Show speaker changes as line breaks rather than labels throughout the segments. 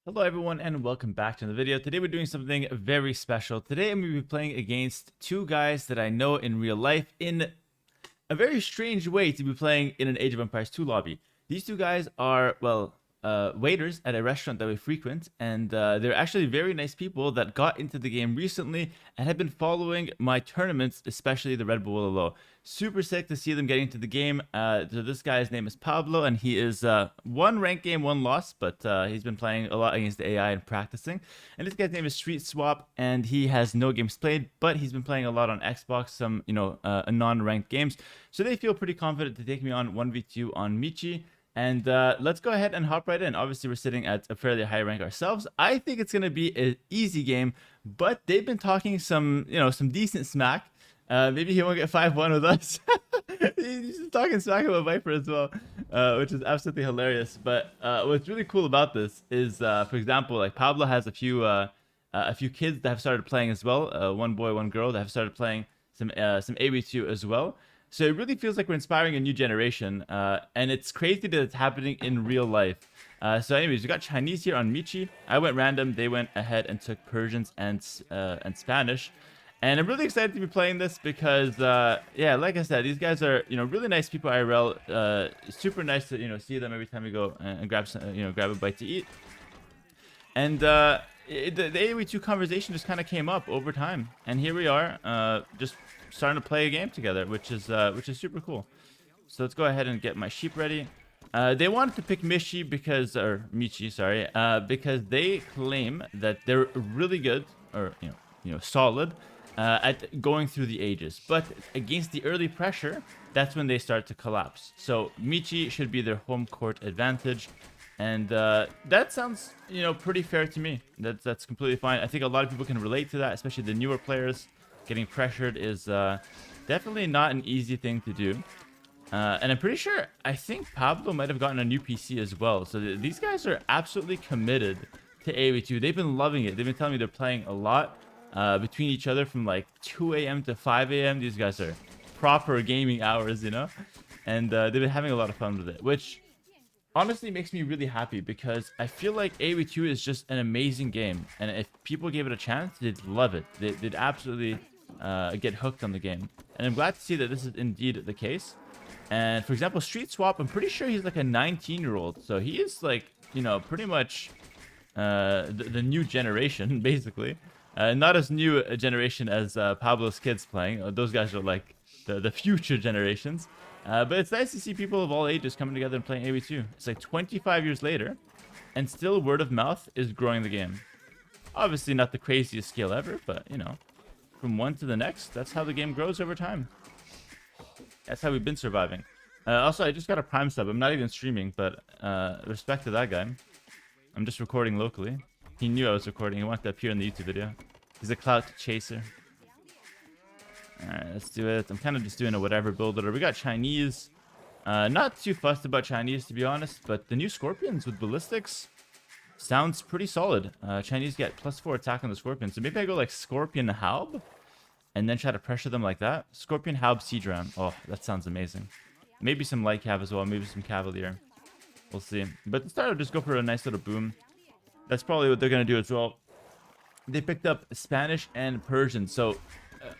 Hello everyone and welcome back to the video. Today we're doing something very special. Today I'm going to be playing against two guys that I know in real life in a very strange way to be playing in an Age of Empires 2 lobby. These two guys are, well, waiters at a restaurant that we frequent, and they're actually very nice people that got into the game recently and have been following my tournaments, especially the Red Bull Low. Super sick to see them getting into the game. So this guy's name is Pablo, and he is one ranked game, one loss, but he's been playing a lot against the AI and practicing. And this guy's name is Street Swap, and he has no games played, but he's been playing a lot on Xbox, some non-ranked games. So they feel pretty confident to take me on 1v2 on Michi. And let's go ahead and hop right in. Obviously, we're sitting at a fairly high rank ourselves. I think it's going to be an easy game, but they've been talking some decent smack. Maybe he won't get 5-1 with us. He's just talking smack about Viper as well, which is absolutely hilarious. But what's really cool about this is, for example, like Pablo has a few kids that have started playing as well. One boy, one girl that have started playing some AV2 as well. So it really feels like we're inspiring a new generation, and it's crazy that it's happening in real life. So anyways, we got Chinese here on Michi. I went random. They went ahead and took Persians and Spanish. And I'm really excited to be playing this because, yeah, like I said, these guys are, really nice people IRL. Super nice to, see them every time we go and grab some, grab a bite to eat. And the AoE2 conversation just kind of came up over time, and here we are, just starting to play a game together, which is super cool. So let's go ahead and get my sheep ready. They wanted to pick Michi because, or Michi, sorry, because they claim that they're really good, or solid, at going through the ages. But against the early pressure, that's when they start to collapse. So Michi should be their home court advantage. And that sounds, pretty fair to me. That's completely fine. I think a lot of people can relate to that, especially the newer players. Getting pressured is definitely not an easy thing to do. And I'm pretty sure, I think Pablo might have gotten a new PC as well. So these guys are absolutely committed to AoE2. They've been loving it. They've been telling me they're playing a lot between each other from like 2 a.m. to 5 a.m. These guys are proper gaming hours, And they've been having a lot of fun with it, which honestly makes me really happy because I feel like AoE2 is just an amazing game, and if people gave it a chance, they'd love it. They'd absolutely get hooked on the game, and I'm glad to see that this is indeed the case. And for example, Street Swap, I'm pretty sure he's like a 19-year-old, so he is like, pretty much the new generation, basically. Not as new a generation as Pablo's kids playing. Those guys are like the future generations. But it's nice to see people of all ages coming together and playing AoE2. It's like 25 years later, and still word of mouth is growing the game. Obviously not the craziest scale ever, but, from one to the next, that's how the game grows over time. That's how we've been surviving. Also, I just got a Prime sub. I'm not even streaming, but respect to that guy. I'm just recording locally. He knew I was recording. He wanted to appear in the YouTube video. He's a clout chaser. Alright, let's do it. I'm kind of just doing a whatever builder. We got Chinese. Not too fussed about Chinese, to be honest, but the new Scorpions with ballistics sounds pretty solid. Chinese get +4 attack on the Scorpion, so maybe I go like Scorpion Halb and then try to pressure them like that. Scorpion Halb Siege Ram. Oh, that sounds amazing. Maybe some light cav as well, maybe some Cavalier. We'll see. But to start, I'll just go for a nice little boom. That's probably what they're going to do as well. They picked up Spanish and Persian, so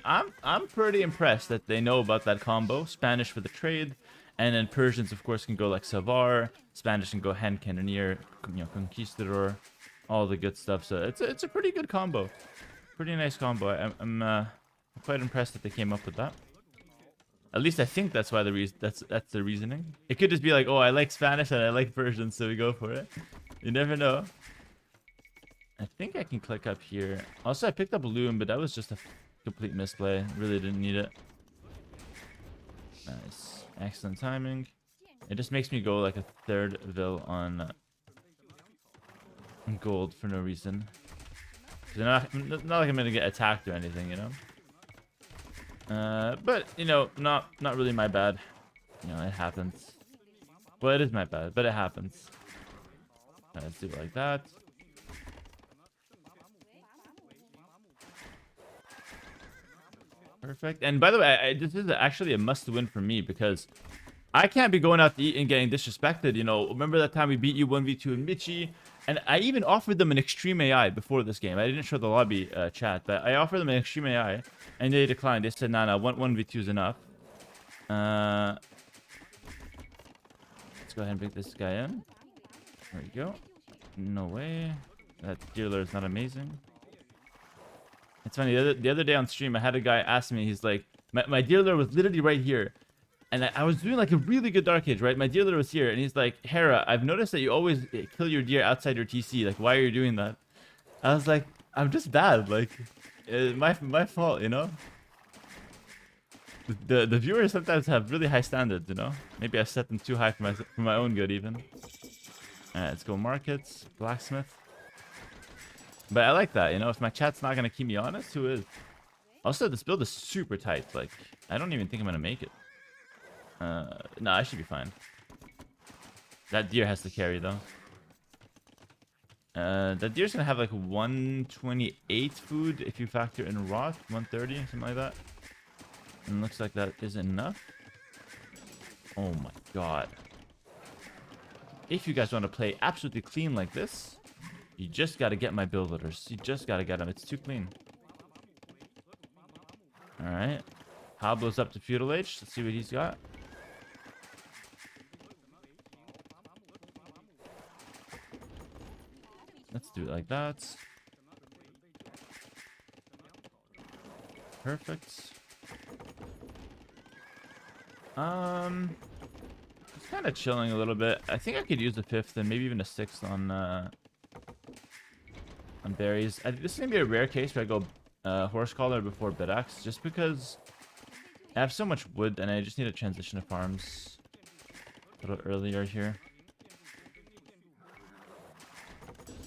I'm pretty impressed that they know about that combo. Spanish for the trade, and then Persians, of course, can go like Savar. Spanish can go Hand Cannoneer, Conquistador, all the good stuff. So it's a pretty good combo. Pretty nice combo. I'm quite impressed that they came up with that. At least I think that's why that's the reasoning. It could just be like, oh, I like Spanish and I like Persian, so we go for it. You never know. I think I can click up here. Also, I picked up Loom, but that was just a complete misplay. Really didn't need it. Nice. Excellent timing. It just makes me go like a third Vil on gold for no reason. Not like I'm going to get attacked or anything, But, not really my bad. It happens. Well, it is my bad, but it happens. Let's do it like that. Perfect. And by the way, this is actually a must-win for me because I can't be going out to eat and getting disrespected. Remember that time we beat you 1v2 in Michi? And I even offered them an extreme AI before this game. I didn't show the lobby chat, but I offered them an extreme AI, and they declined. They said, "Nah, nah, 1v2 is enough." Let's go ahead and bring this guy in. There we go. No way. That dealer is not amazing. It's funny. The other day on stream, I had a guy ask me. He's like, "My dealer was literally right here." And I was doing like a really good Dark Age, right? My dealer was here, and he's like, "Hera, I've noticed that you always kill your deer outside your TC. Like, why are you doing that?" I was like, "I'm just bad. Like, my fault, you know." The viewers sometimes have really high standards, you know. Maybe I set them too high for my own good, even. All right, let's go markets, blacksmith. But I like that, you know. If my chat's not gonna keep me honest, who is? Also, this build is super tight. Like, I don't even think I'm gonna make it. No, I should be fine. That deer has to carry, though. That deer's gonna have like 128 food if you factor in rot, 130, something like that. And looks like that is enough. Oh my god. If you guys want to play absolutely clean like this, you just gotta get my build loaders. You just gotta get them. It's too clean. Alright. Pablo's up to Feudal Age. Let's see what he's got. Let's do it like that. Perfect. Just kind of chilling a little bit. I think I could use a 5th and maybe even a 6th on berries. This is gonna be a rare case where I go horse collar before bit axe, just because I have so much wood and I just need to transition to farms a little earlier here.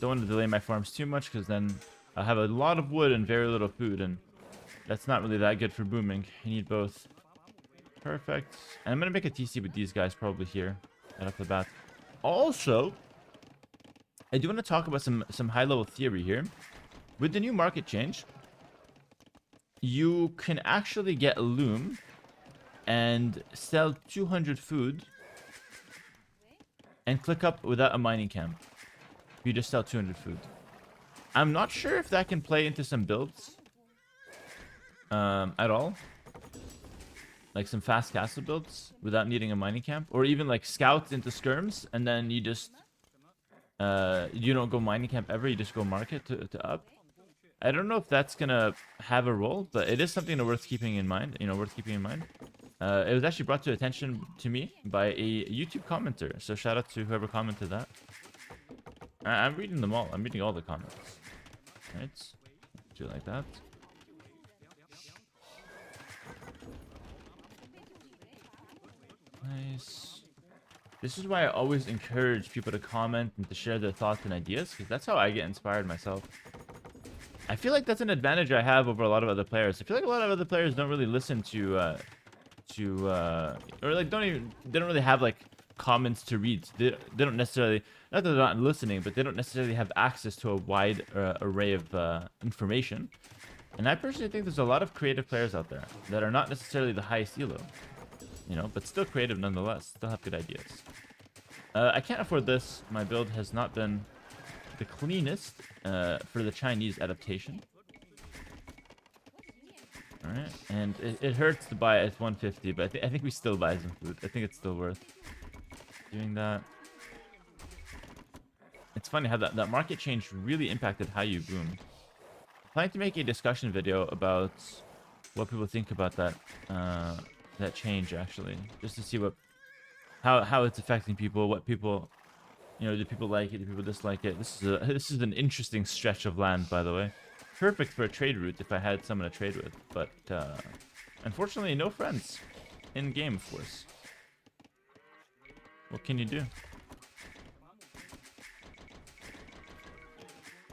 Don't want to delay my farms too much because then I'll have a lot of wood and very little food, and that's not really that good for booming. You need both. Perfect. And I'm going to make a TC with these guys probably here right off the bat. Also, I do want to talk about some high-level theory here. With the new market change, you can actually get a loom and sell 200 food and click up without a mining camp. You just sell 200 food. I'm not sure if that can play into some builds at all. Like some fast castle builds without needing a mining camp. Or even like scouts into skirms and then you just... you don't go mining camp ever, you just go market to up. I don't know if that's gonna have a role, but it is something worth keeping in mind. You know, worth keeping in mind. It was actually brought to attention to me by a YouTube commenter. So shout out to whoever commented that. I'm reading them all. I'm reading all the comments. Right? Do it like that. Nice. This is why I always encourage people to comment and to share their thoughts and ideas, because that's how I get inspired myself. I feel like that's an advantage I have over a lot of other players. I feel like a lot of other players don't really listen to or like they don't really have like comments to read. They don't necessarily, not that they're not listening, but they don't necessarily have access to a wide array of information. And I personally think there's a lot of creative players out there that are not necessarily the highest elo, you know, but still creative nonetheless, still have good ideas. I can't afford this. My build has not been the cleanest for the Chinese adaptation. Alright, and it hurts to buy it at 150, but I think we still buy some food. I think it's still worth doing that. It's funny how that market change really impacted how you boom. I'm planning to make a discussion video about what people think about that that change, actually, just to see how it's affecting people, what people, you know, do people like it, do people dislike it. This is an interesting stretch of land, by the way. Perfect for a trade route if I had someone to trade with, but unfortunately no friends in game, of course. What can you do?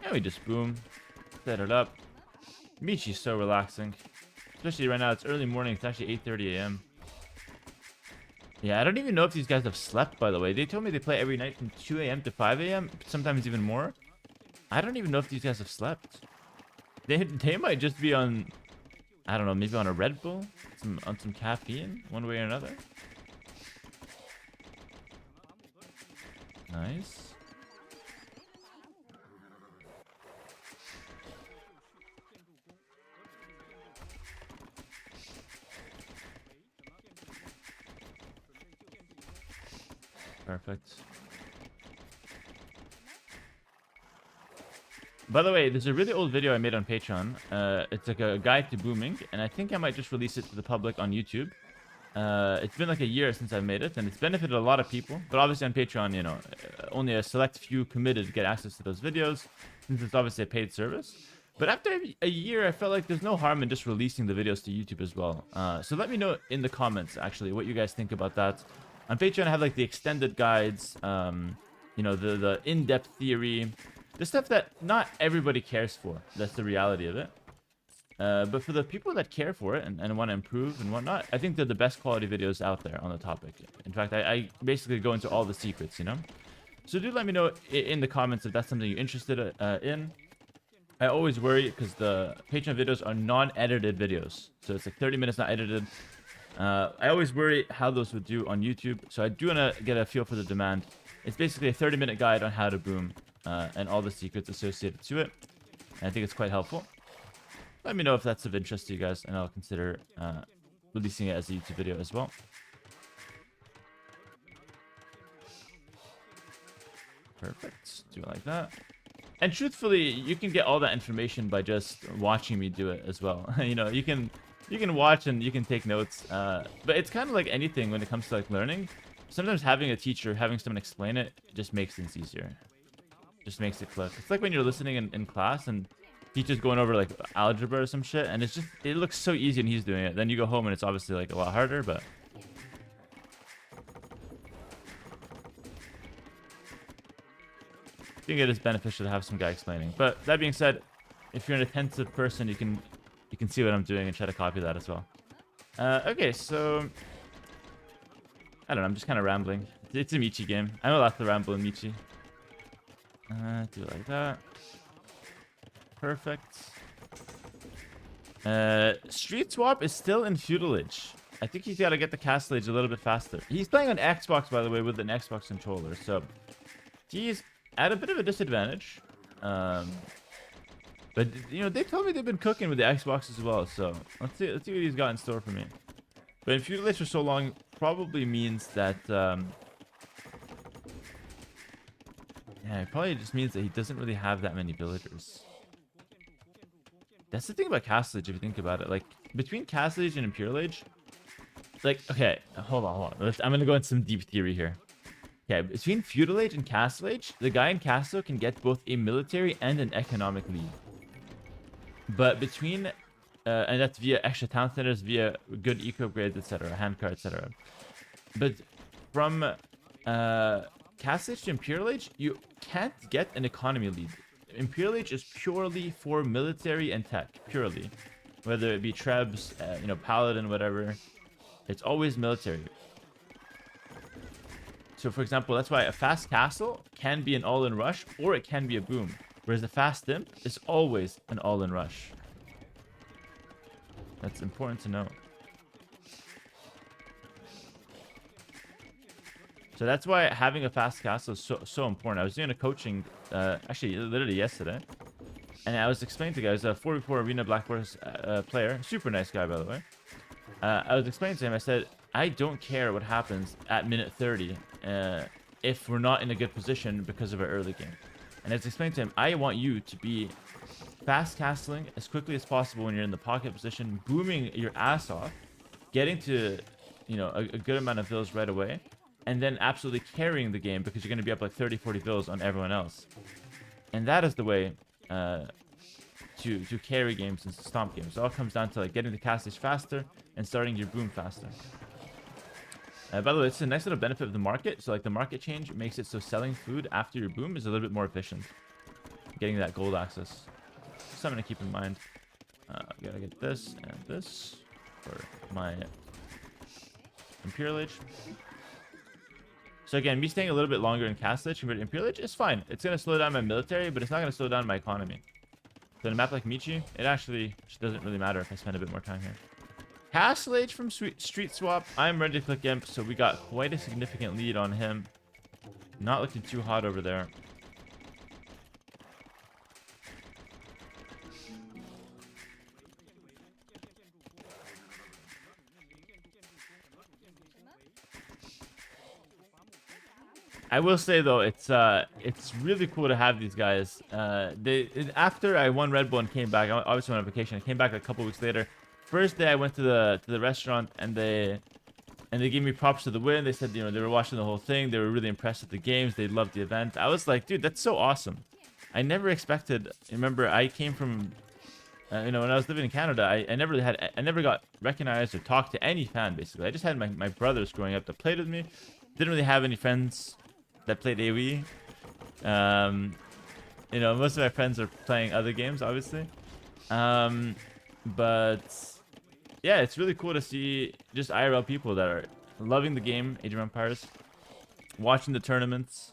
Yeah, we just boom, set it up. Michi's so relaxing, especially right now. It's early morning. It's actually 8:30 a.m. Yeah, I don't even know if these guys have slept, by the way. They told me they play every night from 2 a.m. to 5 a.m., sometimes even more. I don't even know if these guys have slept. They might just be on, I don't know, maybe on a Red Bull, on some caffeine, one way or another. Nice. Perfect. By the way, there's a really old video I made on Patreon. It's like a guide to booming, and I think I might just release it to the public on YouTube. It's been like a year since I've made it, and it's benefited a lot of people. But obviously on Patreon, you know, only a select few committed get access to those videos, since it's obviously a paid service. But after a year, I felt like there's no harm in just releasing the videos to YouTube as well. So let me know in the comments, actually, what you guys think about that. On Patreon, I have like the extended guides, you know, the in-depth theory, the stuff that not everybody cares for. That's the reality of it. But for the people that care for it and want to improve and whatnot, I think they're the best quality videos out there on the topic. In fact, I basically go into all the secrets, you know? So do let me know in the comments if that's something you're interested in. I always worry because the Patreon videos are non-edited videos. So it's like 30 minutes not edited. I always worry how those would do on YouTube. So I do want to get a feel for the demand. It's basically a 30-minute guide on how to boom and all the secrets associated to it. And I think it's quite helpful. Let me know if that's of interest to you guys, and I'll consider releasing it as a YouTube video as well. Perfect. Do it like that. And truthfully, you can get all that information by just watching me do it as well. You know, you can watch and you can take notes. But it's kind of like anything when it comes to like learning. Sometimes having a teacher, having someone explain it, just makes things easier. Just makes it click. It's like when you're listening in class and teacher's going over like algebra or some shit, and it looks so easy and he's doing it. Then you go home and it's obviously like a lot harder, but I think it is beneficial to have some guy explaining. But that being said, if you're an attentive person, you can see what I'm doing and try to copy that as well. Okay, so I don't know, I'm just kind of rambling. It's a Michi game. I'm allowed to ramble in Michi. Do it like that. Perfect. Street Swap is still in Feudal Age. I think he's got to get the Castle Age a little bit faster. He's playing on Xbox, by the way, with an Xbox controller, so he's at a bit of a disadvantage. But you know, they told me they've been cooking with the Xbox as well, so let's see what he's got in store for me. But in Feudal Age for so long probably means that yeah, it probably just means that he doesn't really have that many villagers. That's the thing about Castle Age, if you think about it. Like, between Castle Age and Imperial Age, like, okay, hold on. I'm gonna go into some deep theory here. Okay, between Feudal Age and Castle Age, the guy in Castle can get both a military and an economic lead. But between, and that's via extra town centers, via good eco upgrades, etc., handcar, etc. But from Castle Age to Imperial Age, you can't get an economy lead. Imperial Age is purely for military and tech, purely. Whether it be Trebs, you know, Paladin, whatever. It's always military. So, for example, that's why a fast castle can be an all-in rush, or it can be a boom. Whereas a fast imp is always an all-in rush. That's important to know. So that's why having a fast castle is so important. I was doing a coaching, actually, literally yesterday. And I was explaining to guys, a 4v4 Arena Black Forest player, super nice guy, by the way. I was explaining to him, I said, I don't care what happens at minute 30 if we're not in a good position because of our early game. And I was explaining to him, I want you to be fast castling as quickly as possible when you're in the pocket position, booming your ass off, getting to, you know, a good amount of vills right away, and then absolutely carrying the game because you're going to be up like 30-40 vills on everyone else. And that is the way to carry games and stomp games. It all comes down to like getting the castage faster and starting your boom faster. By the way, it's a nice little benefit of the market. So like the market change makes it so selling food after your boom is a little bit more efficient. Getting that gold access. Something to keep in mind. Gotta get this and this for my Imperial Age. So again, me staying a little bit longer in Castle Age compared to Imperial Age is fine. It's going to slow down my military, but it's not going to slow down my economy. So in a map like Michi, it actually just doesn't really matter if I spend a bit more time here. Castle Age from Street Swap. I'm ready to click Imp, so we got quite a significant lead on him. Not looking too hot over there. I will say though, it's really cool to have these guys. After I won Red Bull and came back, I obviously went on vacation. I came back a couple weeks later. First day I went to the restaurant and they gave me props to the win. They said, you know, they were watching the whole thing. They were really impressed with the games. They loved the event. I was like, dude, that's so awesome. I never expected. Remember, I came from, you know, when I was living in Canada, I never got recognized or talked to any fan. Basically, I just had my brothers growing up that played with me. Didn't really have any friends that played AoE. You know, most of my friends are playing other games, obviously. But yeah, it's really cool to see just IRL people that are loving the game, Age of Empires, watching the tournaments,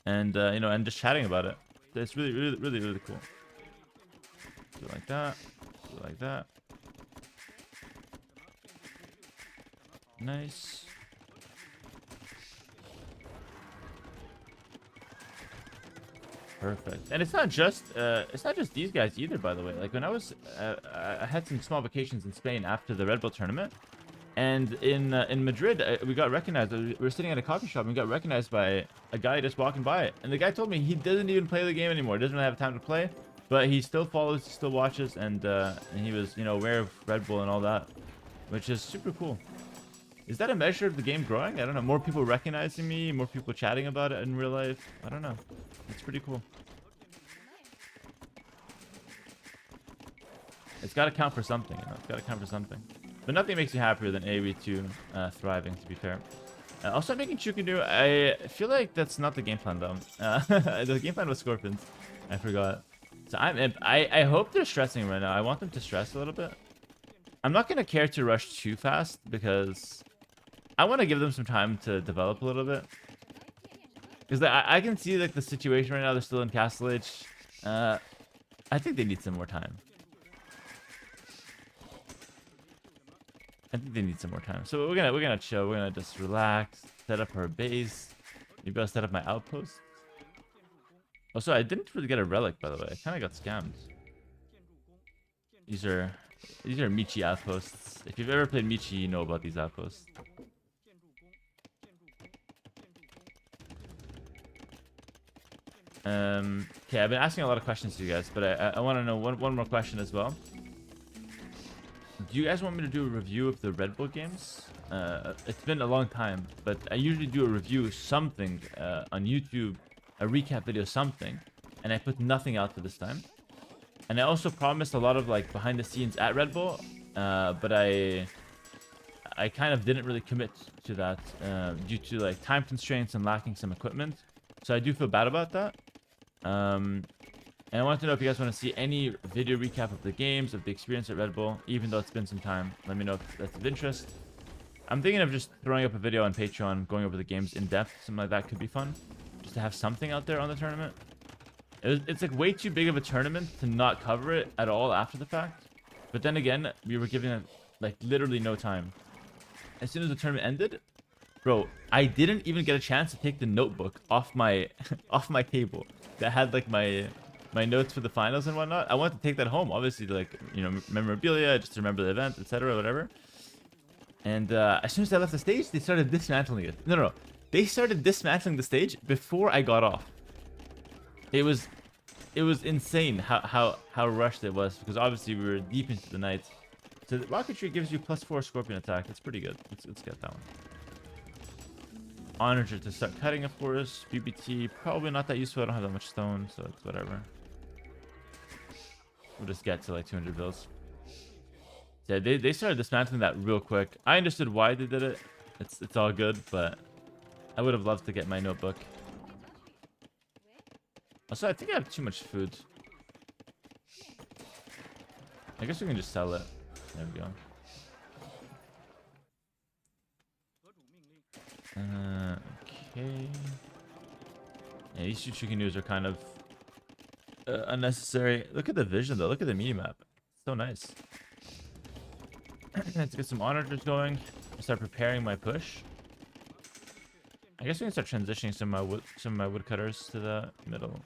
and you know, and just chatting about it. It's really cool. Do it like that. Do it like that. Nice. Perfect. And it's not just these guys either, by the way. Like when I was I had some small vacations in Spain after the Red Bull tournament, and in Madrid we got recognized. We were sitting at a coffee shop and we got recognized by a guy just walking by, and the guy told me he doesn't even play the game anymore. Doesn't really have time to play, but he still follows, still watches, and he was, you know, aware of Red Bull and all that, which is super cool. Is that a measure of the game growing? I don't know. More people recognizing me, more people chatting about it in real life. I don't know. It's pretty cool. It's got to count for something, you know. It's got to count for something. But nothing makes you happier than AoE 2 thriving, to be fair. Also, making Chukunu, I feel like that's not the game plan, though. The game plan was Scorpions. I forgot. So I hope they're stressing right now. I want them to stress a little bit. I'm not going to care to rush too fast because I want to give them some time to develop a little bit. Because I can see like the situation right now. They're still in Castle Age. I think they need some more time. I think they need some more time. So we're gonna chill. We're gonna just relax, set up our base. Maybe I'll set up my outpost. Oh, so I didn't really get a relic, by the way. I kind of got scammed. These are Michi outposts. If you've ever played Michi, you know about these outposts. Okay, I've been asking a lot of questions to you guys, but I want to know one more question as well. Do you guys want me to do a review of the Red Bull games? It's been a long time, but I usually do a review something on YouTube, a recap video, something, and I put nothing out for this time. And I also promised a lot of like behind the scenes at Red Bull, but I kind of didn't really commit to that due to like time constraints and lacking some equipment. So I do feel bad about that. And I want to know if you guys want to see any video recap of the games, of the experience at Red Bull, even though it's been some time. Let me know if that's of interest. I'm thinking of just throwing up a video on Patreon, going over the games in depth. Something like that could be fun. Just to have something out there on the tournament. It's like way too big of a tournament to not cover it at all after the fact. But then again, we were given it like literally no time. As soon as the tournament ended, bro, I didn't even get a chance to take the notebook off my off my table that had like my notes for the finals and whatnot. I wanted to take that home, obviously, like, you know, memorabilia, just to remember the event, etc., whatever. And as soon as I left the stage, they started dismantling it. No, they started dismantling the stage before I got off. It was insane how rushed it was, because obviously we were deep into the night. So the rocketry gives you +4 scorpion attack. That's pretty good. Let's get that one. Onager to start cutting, of course. BBT, probably not that useful. I don't have that much stone, so it's whatever. We'll just get to like 200 bills. Yeah, they started dismantling that real quick. I understood why they did it. It's all good, but I would have loved to get my notebook. Also, I think I have too much food. I guess we can just sell it. There we go. Okay. Yeah, these two chicken news are kind of unnecessary. Look at the vision, though. Look at the minimap. So nice. Let's get some onagers going. Start preparing my push. I guess we can start transitioning some of my woodcutters to the middle.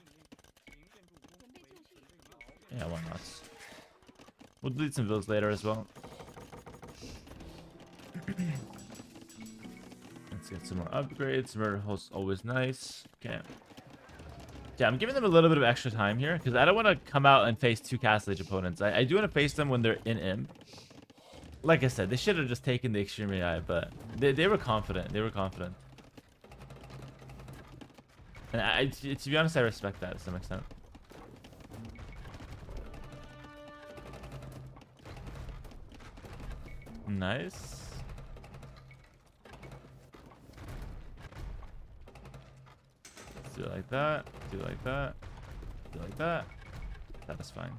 Yeah, why not? We'll delete some builds later as well. Let's Let's get some more upgrades. Murder Host's always nice. Okay. Yeah, I'm giving them a little bit of extra time here because I don't want to come out and face two Castle Age opponents. I do want to face them when they're in Imp. Like I said, they should have just taken the Extreme AI, but they were confident. They were confident. And to be honest, I respect that to some extent. Nice. Let's do it like that. Do it like that. Do it like that. That is fine.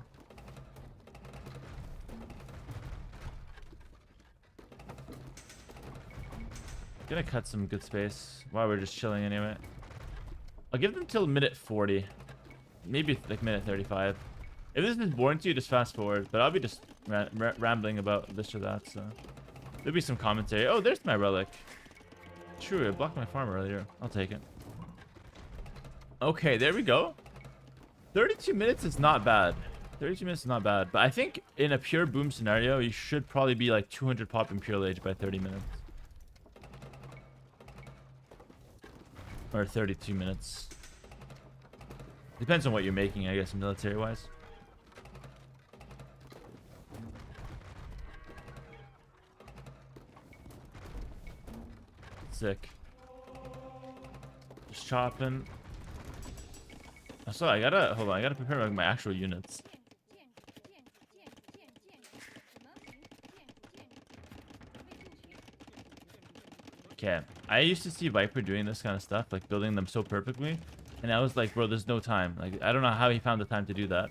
Gonna cut some good space while we're just chilling anyway. I'll give them till minute 40. Maybe like minute 35. If this is boring to you, just fast forward. But I'll be just rambling about this or that, so... There'll be some commentary. Oh, there's my relic. True, I blocked my farm earlier. I'll take it. Okay, there we go. 32 minutes is not bad. 32 minutes is not bad. But I think in a pure boom scenario, you should probably be like 200 pop Imperial Age by 30 minutes. Or 32 minutes. Depends on what you're making, I guess, military-wise. Sick. Just chopping. Oh, so I gotta hold on. I gotta prepare my actual units. Okay, I used to see Viper doing this kind of stuff, like building them so perfectly, and I was like, bro, there's no time. Like, I don't know how he found the time to do that.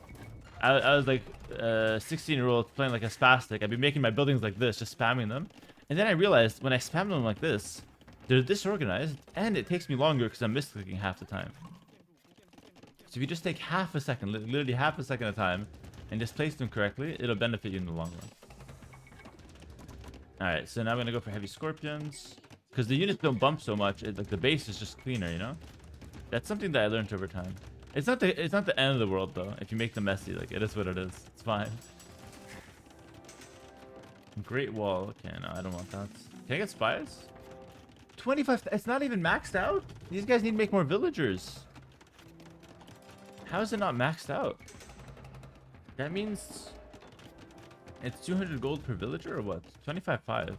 I was like 16-year-old playing like a spastic. I'd be making my buildings like this, just spamming them, and then I realized when I spam them like this, they're disorganized, and it takes me longer because I'm misclicking half the time. So if you just take half a second, literally half a second at a time, and just place them correctly, it'll benefit you in the long run. Alright, so now I'm going to go for heavy scorpions. Because the units don't bump so much, like the base is just cleaner, you know? That's something that I learned over time. It's not the end of the world, though, if you make them messy. Like, it is what it is. It's fine. Great wall. Okay, no, I don't want that. Can I get spies? 25. It's not even maxed out. These guys need to make more villagers. How is it not maxed out? That means it's 200 gold per villager or what? 25.5.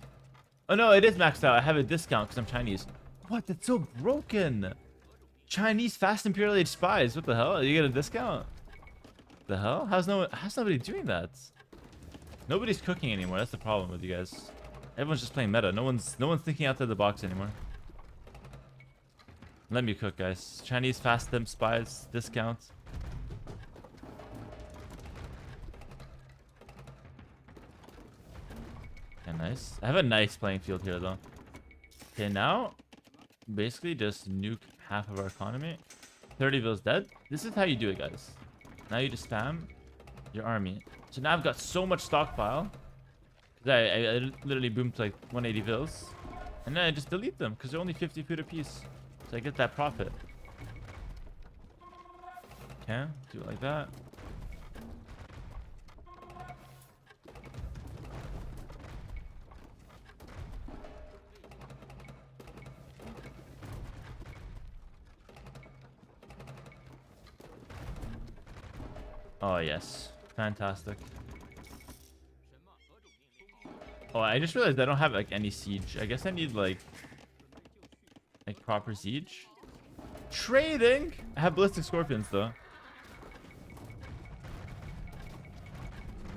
Oh no, it is maxed out. I have a discount because I'm Chinese. What? That's so broken. Chinese fast Imperial Age spies. What the hell? You get a discount? The hell? How's nobody doing that? Nobody's cooking anymore. That's the problem with you guys. Everyone's just playing meta. No one's thinking outside the box anymore. Let me cook, guys. Chinese fast them spies discount. Okay, nice. I have a nice playing field here, though. Okay, now basically just nuke half of our economy. 30 vills dead. This is how you do it, guys. Now you just spam your army. So now I've got so much stockpile. I literally boomed like 180 vills. And then I just delete them because they're only 50 food apiece. So I get that profit. Okay, do it like that. Oh, yes. Fantastic. Oh, I just realized I don't have like any siege. I guess I need like proper siege. Trading! I have ballistic scorpions though.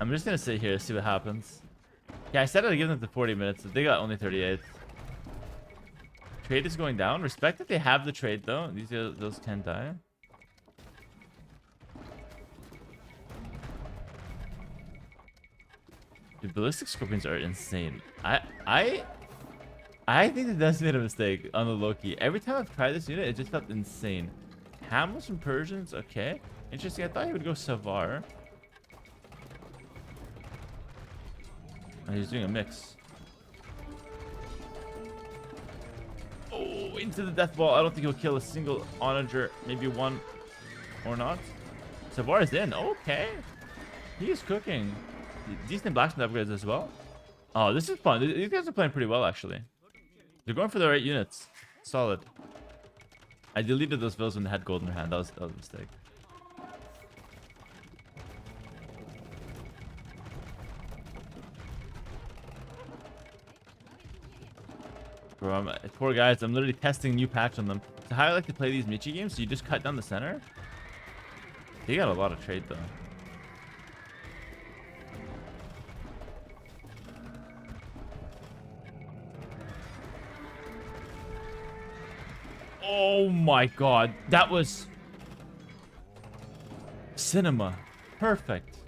I'm just gonna sit here, see what happens. Yeah, I said I'd give them to 40 minutes. They got only 38. Trade is going down. Respect that they have the trade though. Those can die. The ballistic scorpions are insane. I think that that's made a mistake on the Loki. Every time I've tried this unit, it just felt insane. Hamels and Persians, okay. Interesting. I thought he would go Savar. Oh, he's doing a mix. Oh, into the death ball. I don't think he'll kill a single onager. Maybe one or not. Savar is in. Okay. He is cooking. Decent blacksmith upgrades as well. Oh, this is fun. These guys are playing pretty well, actually. They're going for the right units. Solid. I deleted those villas when they had gold in their hand. That was a mistake. Bro, poor guys. I'm literally testing a new patch on them. So how I like to play these Michi games, so you just cut down the center. They got a lot of trade though. Oh my god. That was cinema. Perfect.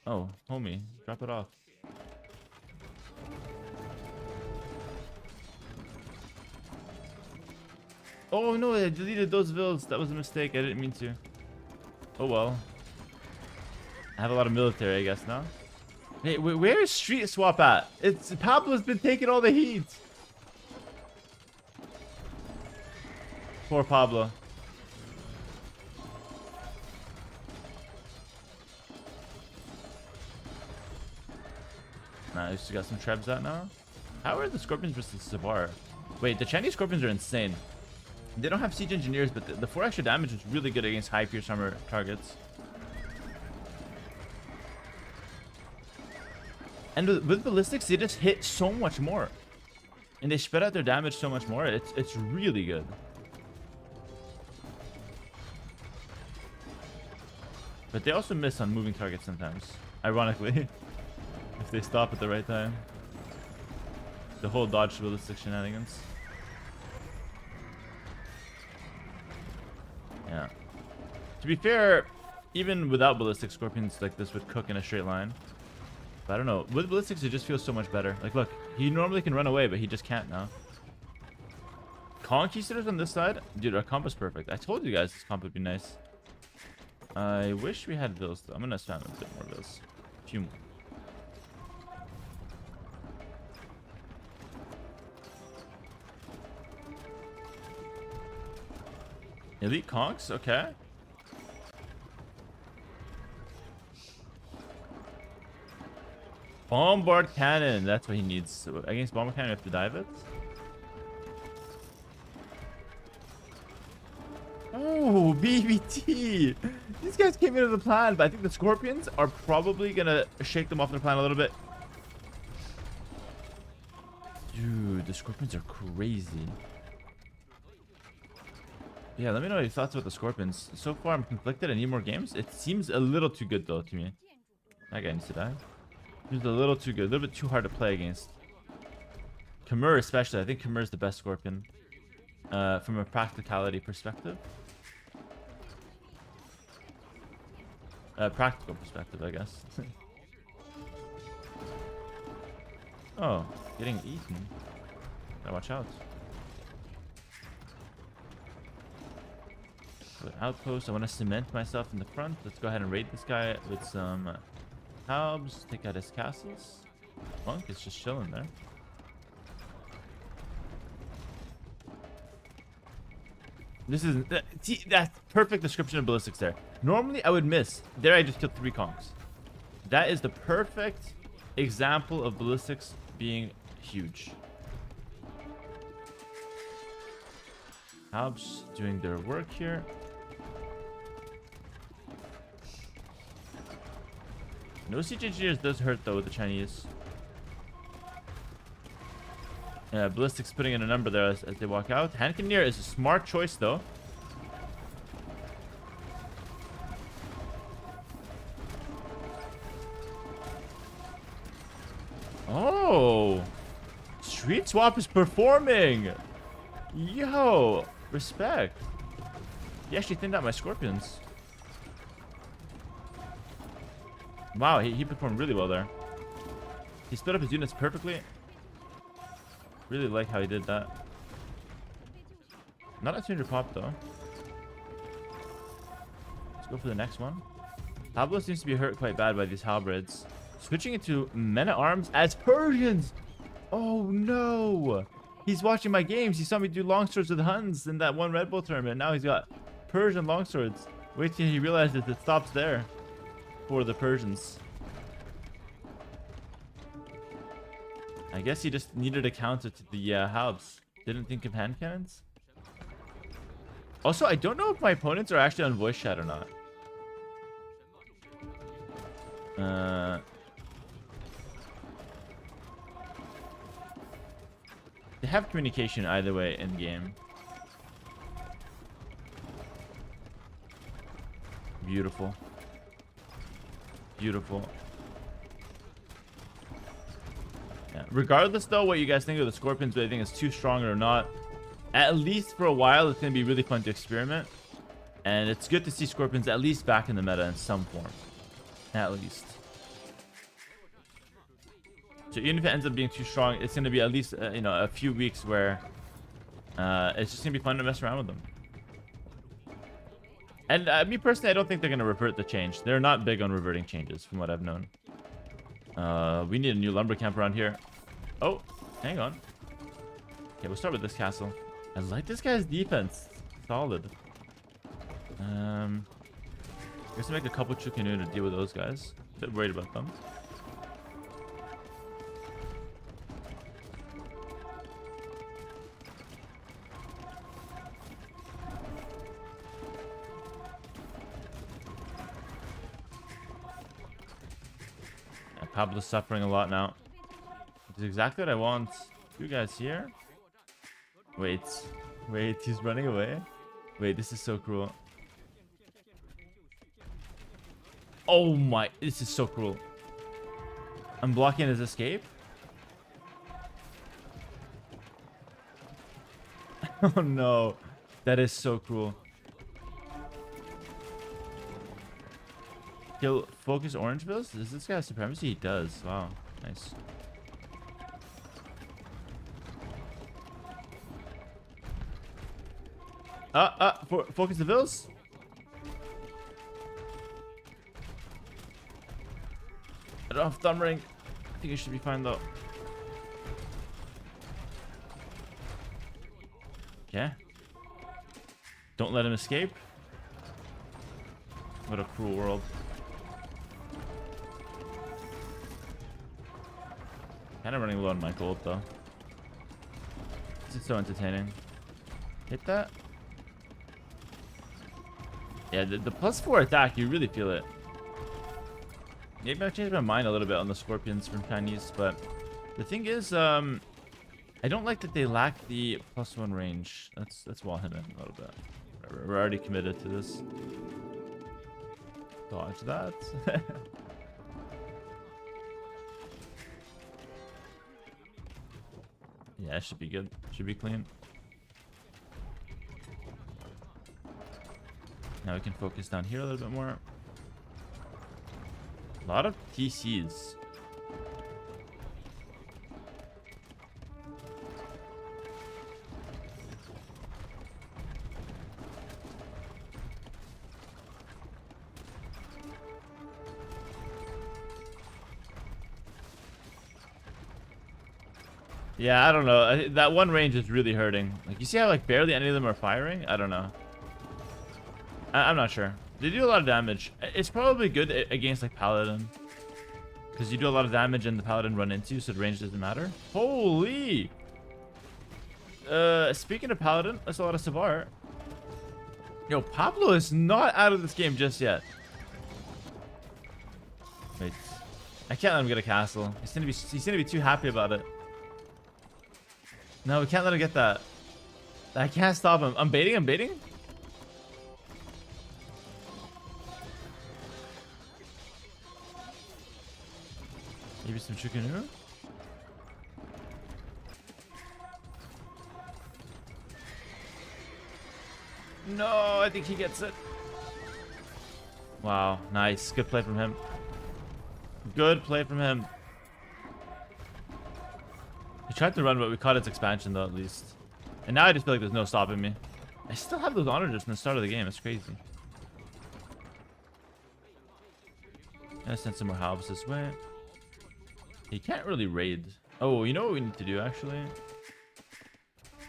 Oh, homie. Drop it off. Oh no, I deleted those villas. That was a mistake. I didn't mean to. Oh well. I have a lot of military, I guess, now. Hey, where is Street Swap at? It's Pablo's been taking all the heat. Poor Pablo. Nice, you got some trebs out now. How are the Scorpions versus Savar? Wait, the Chinese Scorpions are insane. They don't have siege engineers, but the 4 extra damage is really good against high pierce armor targets. And with ballistics, they just hit so much more, and they spread out their damage so much more. It's really good. But they also miss on moving targets sometimes, ironically, if they stop at the right time. The whole dodge ballistic shenanigans. Yeah. To be fair, even without ballistic, Scorpions like this would cook in a straight line. But I don't know. With ballistics, it just feels so much better. Like, look, he normally can run away, but he just can't now. Conquistadors on this side? Dude, our comp is perfect. I told you guys this comp would be nice. I wish we had vills, though. I'm gonna spam a bit more vills. A few more. Elite conks? Okay. Bombard cannon. That's what he needs. So against bombard cannon, we have to dive it. Oh, BBT. These guys came into the plan, but I think the Scorpions are probably gonna shake them off their plan a little bit. Dude, the Scorpions are crazy. Yeah, let me know your thoughts about the Scorpions. So far, I'm conflicted. I need more games. It seems a little too good, though, to me. That guy needs to die. Seems a little too good. A little bit too hard to play against. Khmer, especially. I think Khmer is the best Scorpion. From a practicality perspective. Practical perspective, I guess. Oh, getting eaten. Gotta watch out. Outpost. I want to cement myself in the front. Let's go ahead and raid this guy with some Hals. Take out his castles. Monk is just chilling there. This is that's perfect description of ballistics there. Normally I would miss. There I just killed 3 conks. That is the perfect example of ballistics being huge. Hals doing their work here. No siege engineers does hurt though with the Chinese. Yeah, ballistics putting in a number there as they walk out. Hand cannoneer is a smart choice though. Oh, Street Swap is performing. Yo, respect. He actually thinned out my Scorpions. Wow, he performed really well there. He split up his units perfectly. Really like how he did that. Not a 200 pop though. Let's go for the next one. Pablo seems to be hurt quite bad by these halberds. Switching into men-at-arms as Persians. Oh no. He's watching my games. He saw me do longswords with Huns in that one Red Bull tournament. Now he's got Persian longswords. Wait till he realizes it stops there for the Persians. I guess he just needed a counter to the Hals. Didn't think of hand cannons. Also, I don't know if my opponents are actually on voice chat or not. They have communication either way in game. Beautiful. Beautiful. Yeah. Regardless, though, what you guys think of the Scorpions, whether you think it's too strong or not, at least for a while, it's going to be really fun to experiment. And it's good to see Scorpions at least back in the meta in some form. At least. So even if it ends up being too strong, it's going to be at least, you know, a few weeks where it's just going to be fun to mess around with them. And me personally, I don't think they're going to revert the change. They're not big on reverting changes from what I've known. We need a new lumber camp around here. Oh, hang on. Okay, we'll start with this castle. I like this guy's defense. Solid. I guess I'll make a couple Chukanu to deal with those guys. A bit worried about them. Yeah, Pablo's suffering a lot now. Which is exactly what I want. You guys here? Wait, he's running away. Wait, this is so cruel. Oh my, this is so cruel. I'm blocking his escape. Oh no, that is so cruel. He'll focus orange bills? Does this guy have supremacy? He does. Wow, nice. Focus the bills. I don't have thumb ring. I think it should be fine though. Okay. Don't let him escape. What a cruel world. Kind of running low on my gold though. This is so entertaining. Hit that. Yeah, the +4 attack, you really feel it. Maybe I've changed my mind a little bit on the Scorpions from Chinese, but the thing is, I don't like that they lack the +1 range. That's wall hitting a little bit. We're already committed to this. Dodge that. Yeah, it should be good. Should be clean. Now we can focus down here a little bit more. A lot of TCs. Yeah, I don't know. That one range is really hurting. Like, you see how like barely any of them are firing? I don't know. I'm not sure. They do a lot of damage. It's probably good against like Paladin, because you do a lot of damage and the Paladin run into you, so the range doesn't matter. Holy! Speaking of Paladin, that's a lot of Savar. Yo, Pablo is not out of this game just yet. Wait, I can't let him get a castle. He's gonna be too happy about it. No, we can't let him get that. I can't stop him. I'm baiting. Maybe some chicken noodle? No, I think he gets it. Wow, nice. Good play from him. Good play from him. He tried to run, but we caught its expansion, though, at least. And now I just feel like there's no stopping me. I still have those honors from the start of the game. It's crazy. I'm gonna send some more halves this way. He can't really raid. Oh, you know what we need to do, actually?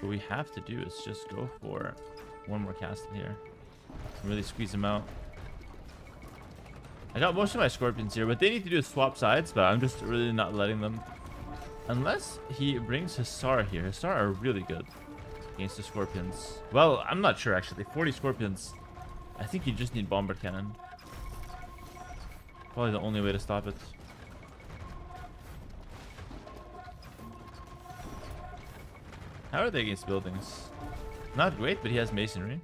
What we have to do is just go for one more castle here. Really squeeze him out. I got most of my Scorpions here. What they need to do is swap sides, but I'm just really not letting them. Unless he brings Hissar here. Hissar are really good against the Scorpions. Well, I'm not sure actually. 40 Scorpions. I think you just need Bomber Cannon. Probably the only way to stop it. How are they against buildings? Not great, but he has Masonry.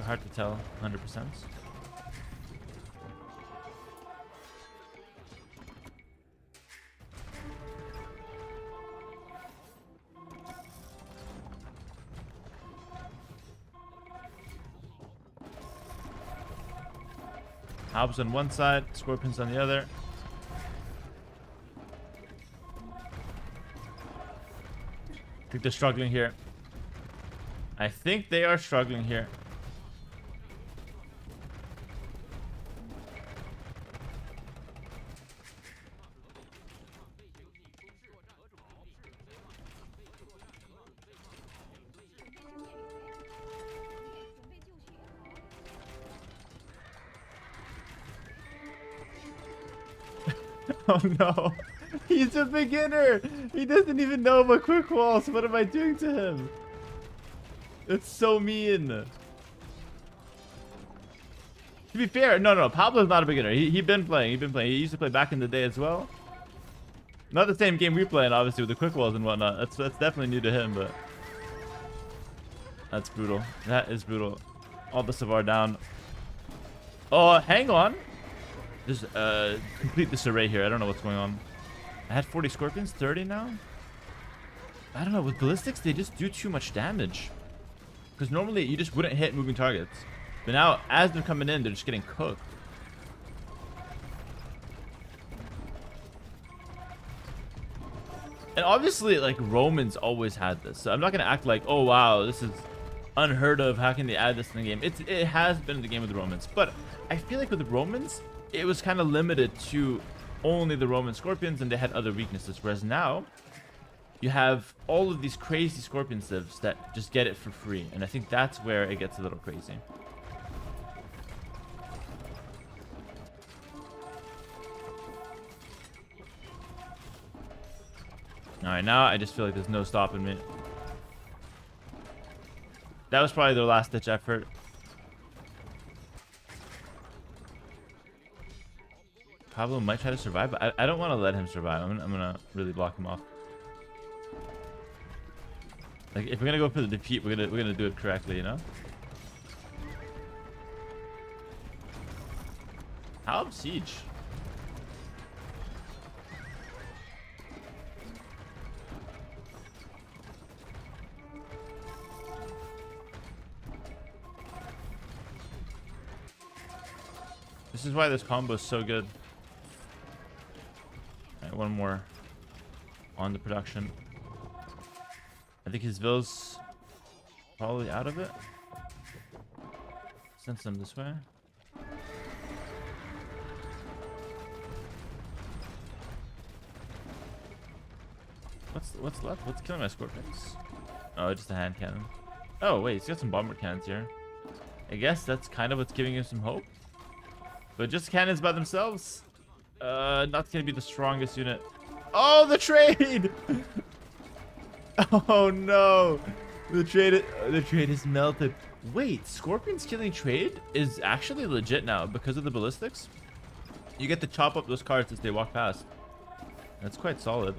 Hard to tell 100%. Hals on one side, Scorpions on the other. I think they're struggling here. I think they are struggling here. Oh no, he's a beginner. He doesn't even know about quick walls. What am I doing to him? It's so mean. To be fair, no, Pablo's not a beginner. He'd been playing. He used to play back in the day as well. Not the same game we play, and obviously with the quick walls and whatnot. That's definitely new to him, but that's brutal. That is brutal. All the Savar down. Oh, hang on. Just complete this array here. I don't know what's going on. I had 40 Scorpions, 30 now. I don't know. With ballistics, they just do too much damage. Because normally you just wouldn't hit moving targets. But now, as they're coming in, they're just getting cooked. And obviously, like, Romans always had this. So I'm not going to act like, oh, wow, this is unheard of. How can they add this in the game? It has been in the game with the Romans. But I feel like with the Romans, it was kind of limited to only the Roman Scorpions, and they had other weaknesses. Whereas now, you have all of these crazy Scorpion civs that just get it for free. And I think that's where it gets a little crazy. Alright, now I just feel like there's no stopping me. That was probably their last ditch effort. Pablo might try to survive, but I don't want to let him survive. I'm gonna really block him off. Like, if we're gonna go for the defeat, we're gonna do it correctly, you know? How siege? This is why this combo is so good. Alright, one more on the production. I think his Ville's probably out of it. Send some this way. What's left? What's killing my Scorpions? Oh, just a hand cannon. Oh wait, he's got some bomber cannons here. I guess that's kind of what's giving him some hope. But just cannons by themselves, not gonna be the strongest unit. Oh, the trade! Oh no, the trade is melted. Wait, Scorpions killing trade is actually legit now because of the ballistics. You get to chop up those cards as they walk past. That's quite solid.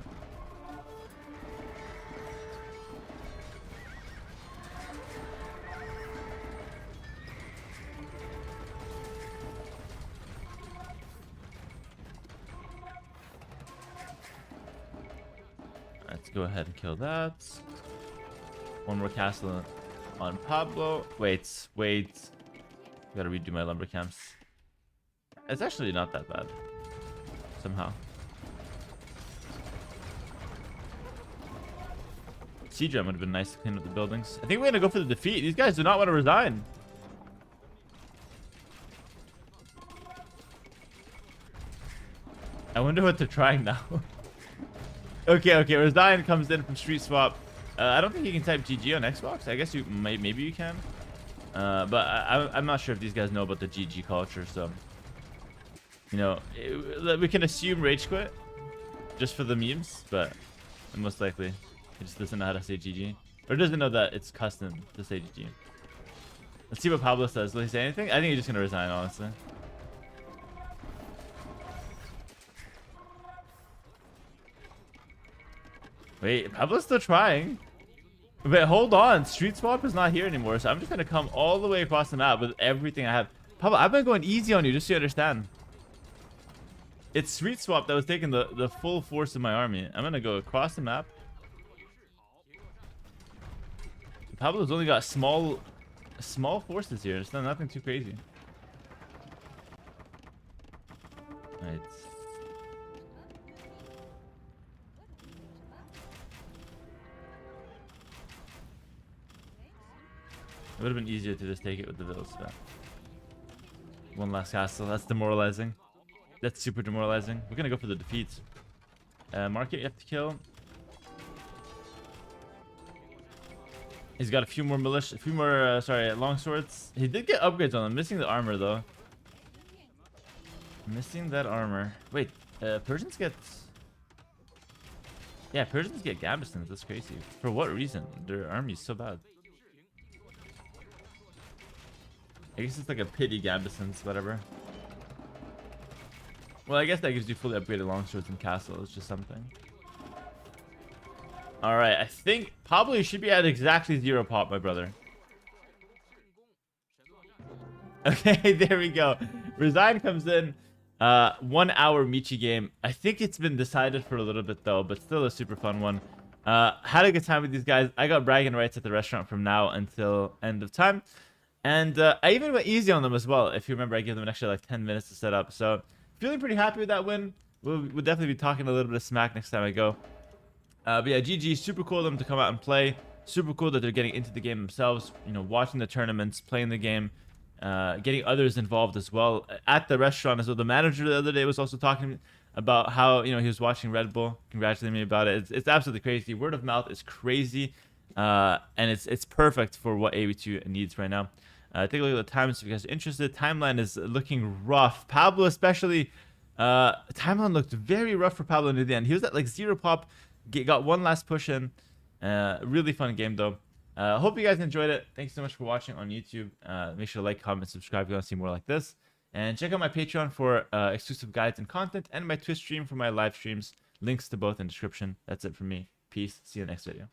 Let's go ahead and kill that. One more castle on Pablo. Wait. Gotta redo my lumber camps. It's actually not that bad. Somehow. Siege would have been nice to clean up the buildings. I think we're gonna go for the defeat. These guys do not want to resign. I wonder what they're trying now. Okay, Resign comes in from Street Swap. I don't think you can type GG on Xbox. I guess you maybe you can. But I'm not sure if these guys know about the GG culture, so you know, we can assume rage quit. just for the memes, but most likely he just doesn't know how to say GG. Or doesn't know that it's custom to say GG. Let's see what Pablo says. Will he say anything? I think he's just gonna resign, honestly. Wait, Pablo's still trying. Wait, hold on. Street Swap is not here anymore, so I'm just gonna come all the way across the map with everything I have. Pablo, I've been going easy on you, just so you understand. It's Street Swap that was taking the full force of my army. I'm gonna go across the map. Pablo's only got small forces here. It's nothing too crazy. Right. It would have been easier to just take it with the Vils, but one last castle. That's demoralizing. That's super demoralizing. We're gonna go for the defeats. Market you have to kill. He's got a few more militia, long swords. He did get upgrades on him. Missing the armor though. Missing that armor. Wait, Persians get. Yeah, Persians get Gambesons. That's crazy. For what reason? Their army's so bad. I guess it's like a pity Gambesons, whatever. Well, I guess that gives you fully upgraded longswords and castle. It's just something. All right, I think probably should be at exactly 0 pop, my brother. Okay, there we go. Resign comes in. 1 hour Michi game. I think it's been decided for a little bit though, but still a super fun one. Had a good time with these guys. I got bragging rights at the restaurant from now until end of time. And I even went easy on them as well. If you remember, I gave them an extra like 10 minutes to set up. So feeling pretty happy with that win. We'll definitely be talking a little bit of smack next time I go. But yeah, GG, super cool of them to come out and play. Super cool that they're getting into the game themselves, you know, watching the tournaments, playing the game, getting others involved as well. At the restaurant as well, the manager the other day was also talking about how, you know, he was watching Red Bull, congratulating me about it. It's absolutely crazy. Word of mouth is crazy, and it's perfect for what AV2 needs right now. Take a look at the times if you guys are interested. Timeline is looking rough. Pablo especially, timeline looked very rough for Pablo near the end. He was at like 0 pop. Got one last push in. Really fun game though. Hope you guys enjoyed it. Thanks so much for watching on YouTube. Make sure to like, comment, subscribe if you want to see more like this. And check out my Patreon for exclusive guides and content, and my Twitch stream for my live streams. Links to both in the description. That's it for me. Peace. See you in the next video.